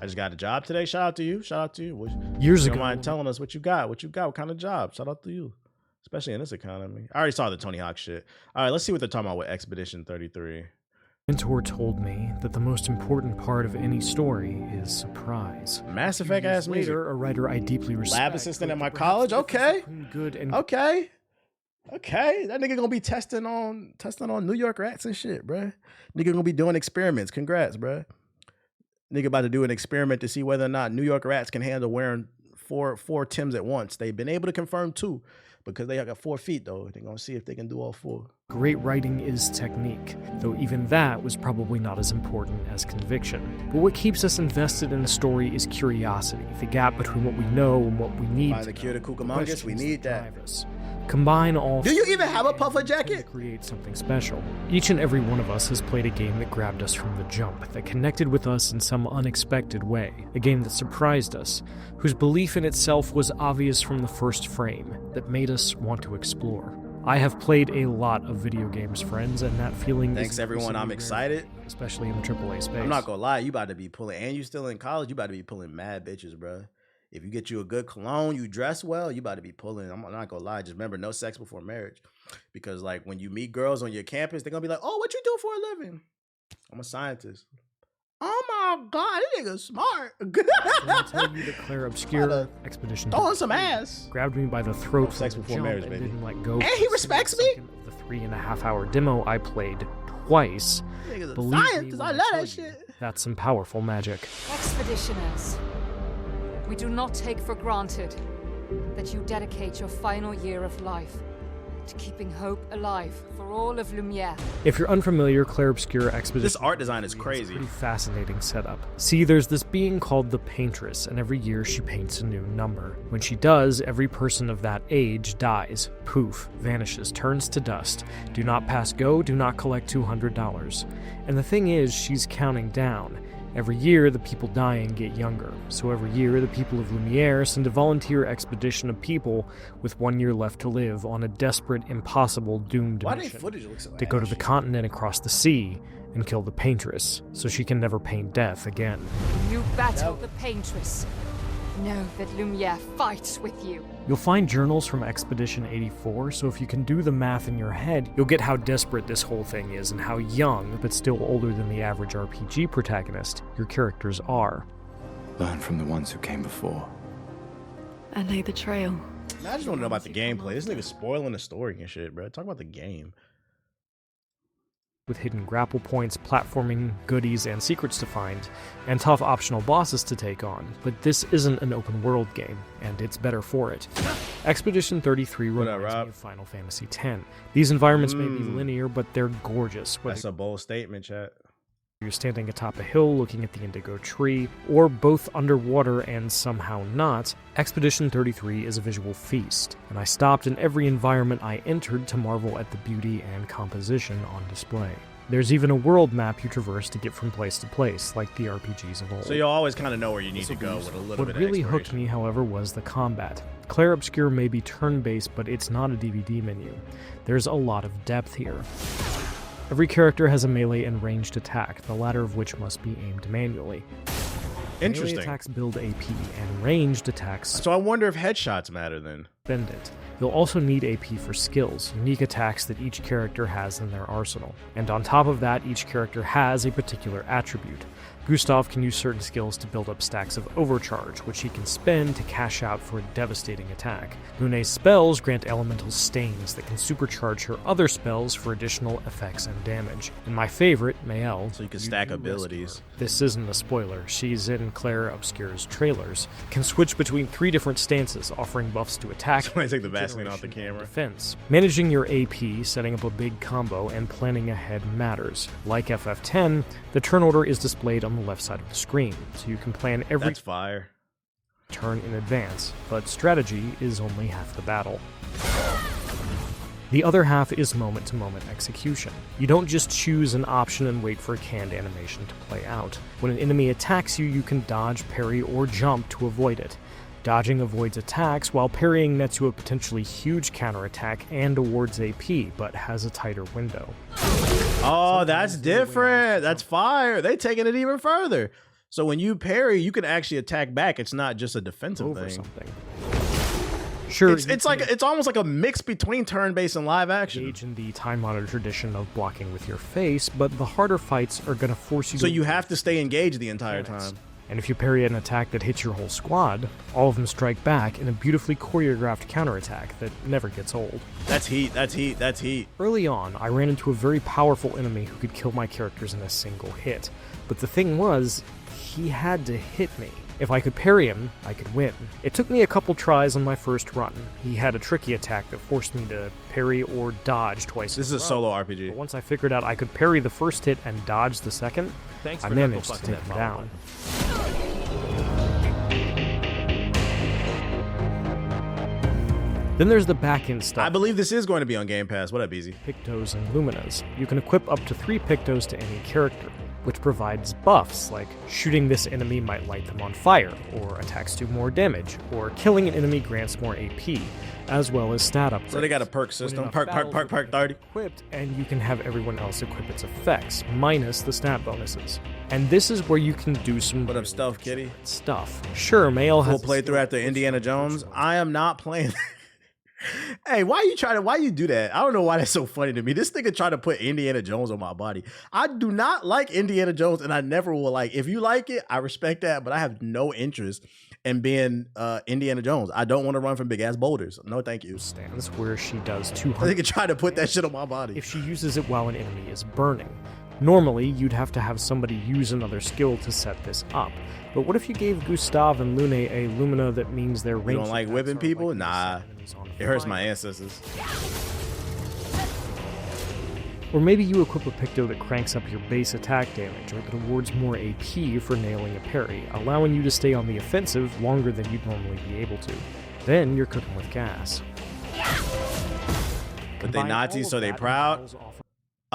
I just got a job today. Shout out to you. Shout out to you. Years you ago, don't mind telling us what you got? What you got? What kind of job? Shout out to you, especially in this economy. I already saw the Tony Hawk shit. All right, let's see what they're talking about with Expedition 33. mentor told me that the most important part of any story is surprise. Mass Effect ass music. Later, a writer I deeply respect. Lab assistant at my college. Okay. Good and Okay. That nigga gonna be testing on New York rats and shit, bruh. Nigga gonna be doing experiments. Congrats, bruh. Nigga about to do an experiment to see whether or not New York rats can handle wearing four Tims at once. They've been able to confirm 2 because they got 4 feet though. They're gonna see if they can do all 4. Great writing is technique, though even that was probably not as important as conviction. But what keeps us invested in a story is curiosity, the gap between what we know and what we need. Find the cure to Cucamongus. We need that. Combine all. Do you even have a puffer jacket? To create something special. Each and every one of us has played a game that grabbed us from the jump, that connected with us in some unexpected way, a game that surprised us, whose belief in itself was obvious from the first frame, that made us want to explore. I have played a lot of video games, friends, and that feeling. Thanks everyone. I'm excited, especially in the AAA space. I'm not gonna lie, you about to be pulling, and you still in college. You about to be pulling mad bitches, bro. If you get you a good cologne, you dress well, you about to be pulling. I'm not gonna lie. Just remember, no sex before marriage. Because like when you meet girls on your campus, they're gonna be like, "Oh, what you do for a living?" I'm a scientist. Oh my God, this nigga's smart. I'll tell you that Clair Obscur Expedition throwing some ass grabbed me by the throat. No sex before marriage, baby. Didn't let go. And he respects me. The 3.5-hour demo I played twice. Nigga's a scientist. I love that shit. That's some powerful magic. Expeditioners, we do not take for granted that you dedicate your final year of life to keeping hope alive for all of Lumiere. If you're unfamiliar, Clair Obscur Expedition. This art design is crazy. It's a pretty fascinating setup. See, there's this being called the Paintress, and every year she paints a new number. When she does, every person of that age dies. Poof, vanishes, turns to dust. Do not pass go, do not collect $200. And the thing is, she's counting down. Every year, the people dying get younger, so every year the people of Lumiere send a volunteer expedition of people with 1 year left to live on a desperate, impossible, doomed mission to go to the continent across the sea and kill the Paintress, so she can never paint death again. You battle the Paintress. Know that Lumiere fights with you. You'll find journals from Expedition 84, so if you can do the math in your head, you'll get how desperate this whole thing is and how young, but still older than the average RPG protagonist, your characters are. Learn from the ones who came before. And lay the trail. Man, I just want to know about the gameplay. This nigga's spoiling the story and shit, bro. Talk about the game. With hidden grapple points, platforming, goodies, and secrets to find, and tough optional bosses to take on. But this isn't an open world game, and it's better for it. Expedition 33 reminds me of Final Fantasy X. These environments may be linear, but they're gorgeous. That's a bold statement, chat. You're standing atop a hill looking at the indigo tree, or both underwater and somehow not, Expedition 33 is a visual feast, and I stopped in every environment I entered to marvel at the beauty and composition on display. There's even a world map you traverse to get from place to place, like the RPGs of old. So you'll always kind of know where you need to go with a little bit of What really hooked me, however, was the combat. Clair Obscur may be turn-based, but it's not a DVD menu. There's a lot of depth here. Every character has a melee and ranged attack, the latter of which must be aimed manually. Interesting. Melee attacks build AP, and ranged attacks... So I wonder if headshots matter then. Spend it. You'll also need AP for skills, unique attacks that each character has in their arsenal. And on top of that, each character has a particular attribute. Gustav can use certain skills to build up stacks of overcharge, which he can spend to cash out for a devastating attack. Lune's spells grant elemental stains that can supercharge her other spells for additional effects and damage. And my favorite, Mael, so you can stack abilities. This isn't a spoiler, she's in Clair Obscur's trailers, can switch between 3 different stances, offering buffs to attack, Somebody take the Vaseline off the camera. Defense. Managing your AP, setting up a big combo, and planning ahead matters. Like FF10, the turn order is displayed on the left side of the screen, so you can plan every turn in advance, but strategy is only half the battle. The other half is moment-to-moment execution. You don't just choose an option and wait for a canned animation to play out. When an enemy attacks you, you can dodge, parry, or jump to avoid it. Dodging avoids attacks, while parrying nets you a potentially huge counterattack and awards AP, but has a tighter window. Oh, that's different. That's fire. They taking it even further. So when you parry, you can actually attack back. It's not just a defensive over thing. something. Sure, It's almost like a mix between turn-based and live action. engage in the time-honored tradition of blocking with your face, but the harder fights are going to force you So to you have to stay engaged the entire time. And if you parry an attack that hits your whole squad, all of them strike back in a beautifully choreographed counterattack that never gets old. That's heat. That's heat. That's heat. Early on, I ran into a very powerful enemy who could kill my characters in a single hit. But the thing was, he had to hit me. If I could parry him, I could win. It took me a couple tries on my first run. He had a tricky attack that forced me to parry or dodge twice. This is in a row. solo But RPG. once I figured out I could parry the first hit and dodge the second, I managed to take him down. Then there's the back-end stuff. I believe this is going to be on Game Pass. What up, Easy? Pictos and Luminas. You can equip up to 3 Pictos to any character, which provides buffs like shooting this enemy might light them on fire, or attacks do more damage, or killing an enemy grants more AP, as well as stat upgrades. So they got a perk When system. enough Perk battles are 30. equipped, and you can have everyone else equip its effects, minus the stat bonuses. And this is where you can do some What up, Stealth Kitty? stuff. Sure, Mail Full has a playthrough skill after that Indiana forces you to Jones. focus I am not playing. Hey, why you do that? I don't know why that's so funny to me. This nigga trying to put Indiana Jones on my body. I do not like Indiana Jones, and I never will like. If you like it, I respect that, but I have no interest in being Indiana Jones. I don't want to run from big ass boulders. No, thank you. stands where she does I 200 think it tried to put that shit on my body. if she uses it while an enemy is burning. Normally, you'd have to have somebody use another skill to set this up. But what if you gave Gustav and Lune a Lumina that means their You range don't like attacks whipping are people? likely to Nah. set enemies on It hurts fire? my ancestors. Or maybe you equip a Picto that cranks up your base attack damage, or that awards more AP for nailing a parry, allowing you to stay on the offensive longer than you'd normally be able to. Then you're cooking with gas. But they Combine Nazis, all so of they that, proud. and battles offer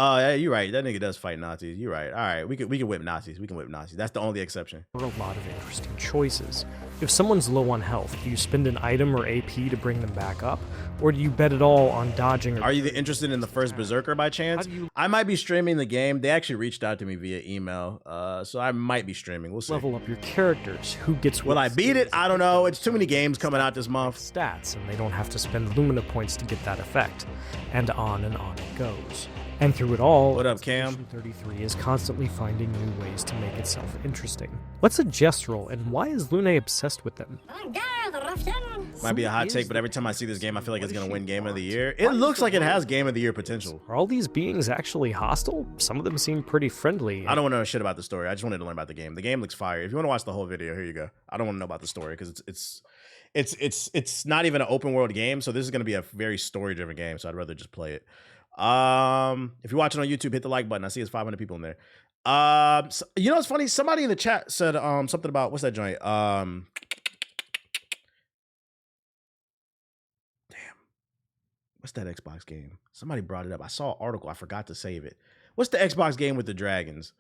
Oh, yeah, you're right. That nigga does fight Nazis. You're right. All right, we can whip Nazis. We can whip Nazis. That's the only exception. a lot of interesting choices. If someone's low on health, do you spend an item or AP to bring them back up? Or do you bet it all on dodging or Are you interested in the first Berserker by chance? How do you- I might be streaming the game. They actually reached out to me via email, so I might be streaming. We'll see. level up your characters? Who gets Will what I beat it? skills? I don't know. It's too many games coming out this month. Stats, and they don't have to spend Lumina points to get that effect. And on it goes. And through it all, What up, Cam? Civilization 33 is constantly finding new ways to make itself interesting. What's a Gestrel, and why is Lune obsessed with them? Might be a hot take, but every time I see this game, I feel like it's gonna win Game of the Year. It looks like it has Game of the Year potential. Are all these beings actually hostile? Some of them seem pretty friendly. I don't want to know shit about the story. I just wanted to learn about the game. The game looks fire. If you want to watch the whole video, here you go. I don't want to know about the story because it's not even an open world game. So this is gonna be a very story driven game. So I'd rather just play it. If you're watching on YouTube, hit the like button. I see it's 500 people in there. So, you know what's funny? Somebody in the chat said something about what's that joint? Damn. What's that Xbox game? Somebody brought it up. I saw an article. I forgot to save it. What's the Xbox game with the dragons?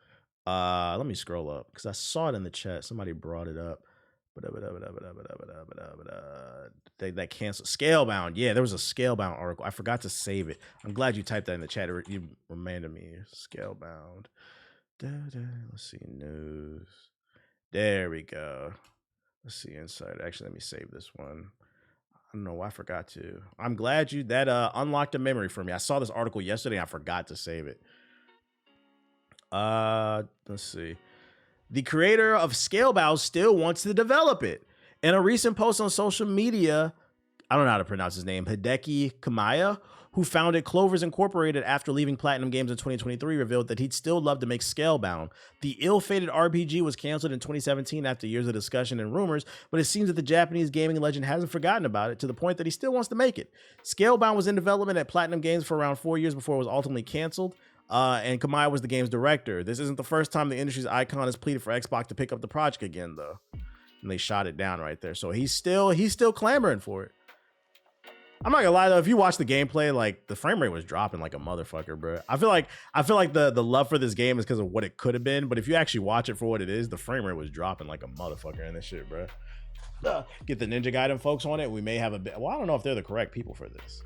Let me scroll up because I saw it in the chat. Somebody brought it up. That canceled Scalebound. Yeah, there was a Scalebound article. I forgot to save it. I'm glad you typed that in the chat. You reminded me. Scalebound. Let's see. News. There we go. Let's see. Inside. Actually, let me save this one. I don't know why I forgot to. I'm glad that unlocked a memory for me. I saw this article yesterday and I forgot to save it. Let's see. The creator of Scalebound still wants to develop it. In a recent post on social media, I don't know how to pronounce his name, Hideki Kamiya, who founded Clovers Incorporated after leaving Platinum Games in 2023, revealed that he'd still love to make Scalebound. The ill-fated RPG was canceled in 2017 after years of discussion and rumors, but it seems that the Japanese gaming legend hasn't forgotten about it to the point that he still wants to make it. Scalebound was in development at Platinum Games for around 4 years before it was ultimately canceled. And Kamiya was the game's director. This isn't the first time the industry's icon has pleaded for Xbox to pick up the project again, though. And they shot it down right there. So he's still clamoring for it. I'm not gonna lie though, if you watch the gameplay, like the frame rate was dropping like a motherfucker, bro. I feel like the love for this game is because of what it could have been, but if you actually watch it for what it is, the frame rate was dropping like a motherfucker in this shit, bro. Get the Ninja Gaiden folks on it. We may have a bit. Well, I don't know if they're the correct people for this.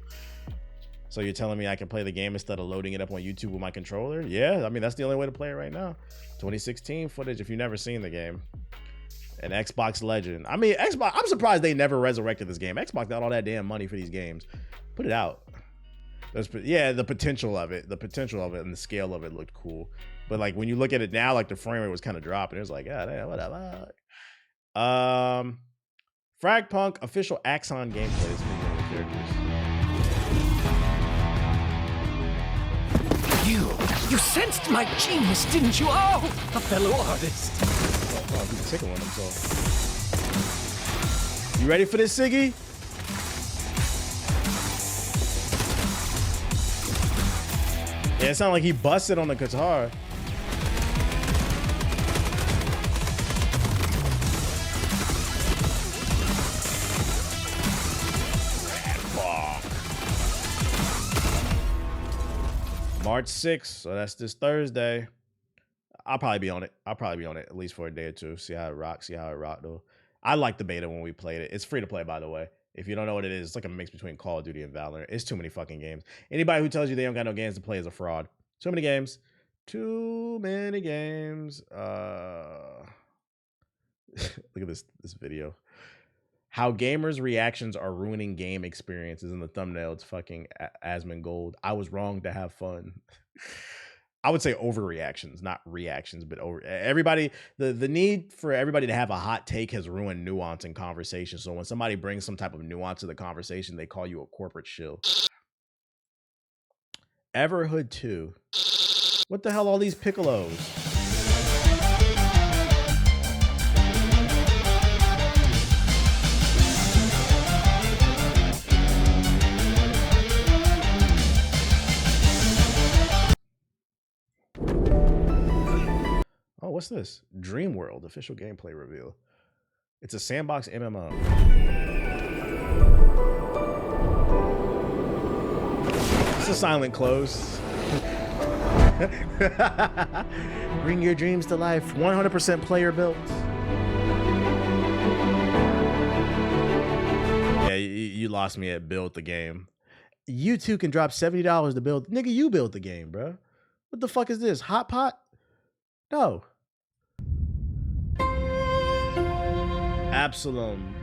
So you're telling me I can play the game instead of loading it up on YouTube with my controller? Yeah, I mean, that's the only way to play it right now. 2016 footage if you've never seen the game. An Xbox legend. I mean, Xbox, I'm surprised they never resurrected this game. Xbox got all that damn money for these games. Put it out. Yeah, the potential of it and the scale of it looked cool. But like when you look at it now, like the frame rate was kind of dropping. It was like, yeah, damn, whatever. Fragpunk official Axon gameplay. You sensed my genius, didn't you? Oh, a fellow artist. Oh, he's tickling himself. You ready for this, Siggy? Yeah, it sounded like he busted on the guitar. March 6th, so that's this Thursday. I'll probably be on it. At least for a day or two. See how it rocks. Though. I like the beta when we played it. It's free to play, by the way. If you don't know what it is, it's like a mix between Call of Duty and Valorant. It's too many fucking games. Anybody who tells you they don't got no games to play is a fraud. Too many games. Look at this video. How gamers' reactions are ruining game experiences. In the thumbnail, it's fucking Asmongold. I was wrong to have fun. I would say overreactions, not reactions, but over everybody. The need for everybody to have a hot take has ruined nuance in conversation. So when somebody brings some type of nuance to the conversation, they call you a corporate shill. Everhood 2. What the hell? All these piccolos. Oh, what's this? Dream World official gameplay reveal. It's a sandbox MMO. It's a silent close. Bring your dreams to life. 100% player built. Yeah, you lost me at build the game. You two can drop $70 to build. Nigga, you built the game, bro. What the fuck is this? Hot Pot? No. Absalom.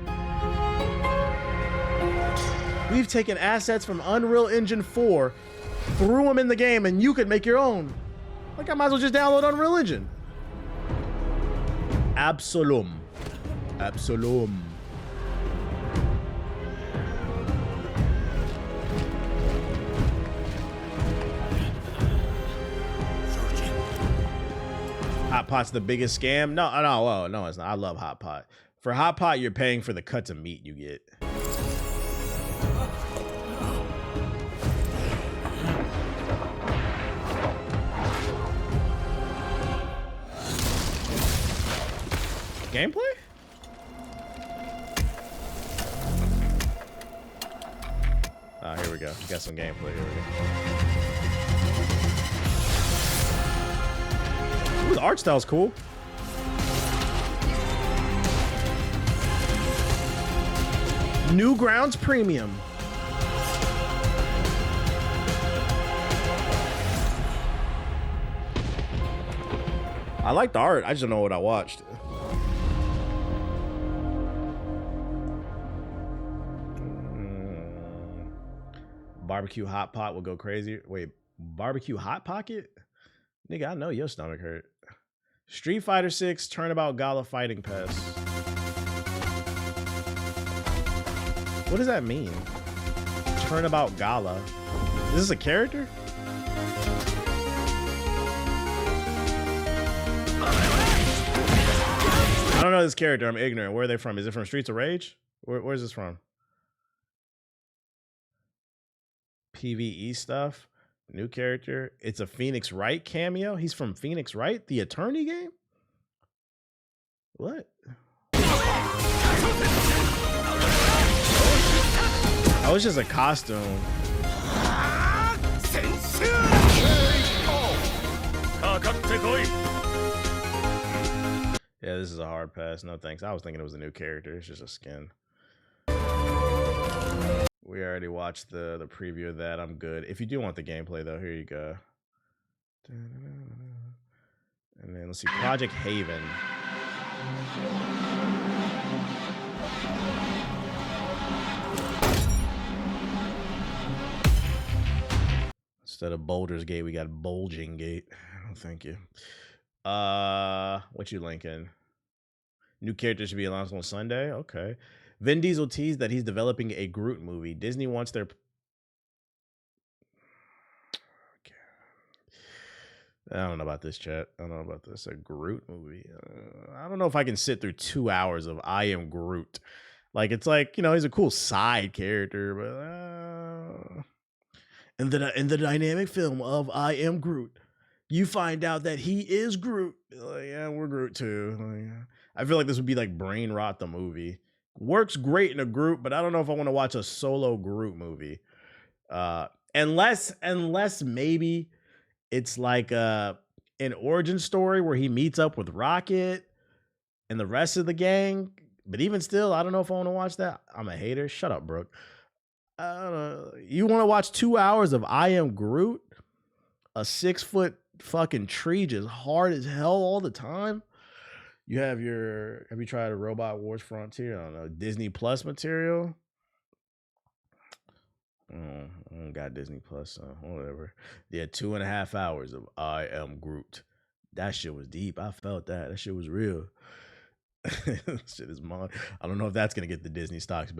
We've taken assets from Unreal Engine 4, threw them in the game, and you could make your own. Like, I might as well just download Unreal Engine. Absalom. Hot Pot's the biggest scam? No, it's not. I love Hot Pot. For Hot Pot, you're paying for the cuts of meat you get. Gameplay? Oh, here we go. We got some gameplay. Here we go. Ooh, the art style's cool. Newgrounds Premium. I like the art. I just don't know what I watched. Barbecue Hot Pot will go crazy. Wait, Barbecue Hot Pocket? Nigga, I know your stomach hurt. Street Fighter 6 Turnabout Gala Fighting Pass. What does that mean? Turnabout Gala. Is this a character? I don't know this character. I'm ignorant. Where are they from? Is it from Streets of Rage? Where's this from? PvE stuff. New character. It's a Phoenix Wright cameo. He's from Phoenix Wright, the attorney game? What? Oh, it's just a costume. Yeah, this is a hard pass. No thanks. I was thinking it was a new character. It's just a skin. We already watched the preview of that. I'm good. If you do want the gameplay though, here you go. And then let's see, Project Haven. Instead of Boulder's Gate, we got Bulging Gate. Oh, thank you. What you linking? New character should be announced on Sunday. Okay. Vin Diesel teased that he's developing a Groot movie. Disney wants their. I don't know about this, chat. I don't know about this. A Groot movie. I don't know if I can sit through 2 hours of I Am Groot. Like, it's like, you know, he's a cool side character, but in the dynamic film of I Am Groot, you find out that he is Groot. Like, yeah, we're Groot too. Like, I feel like this would be like Brain Rot the movie. Works great in a group, but I don't know if I want to watch a solo Groot movie. Unless maybe it's like an origin story where he meets up with Rocket and the rest of the gang. But even still, I don't know if I want to watch that. I'm a hater. Shut up, Brooke. I don't know. You want to watch 2 hours of I Am Groot? A 6-foot fucking tree just hard as hell all the time? Have you tried a Robot Wars Frontier? I don't know, Disney Plus material? I don't got Disney Plus, so whatever. Yeah, 2.5 hours of I Am Groot. That shit was deep. I felt that. That shit was real. Shit is mine. I don't know if that's gonna get the Disney stocks back.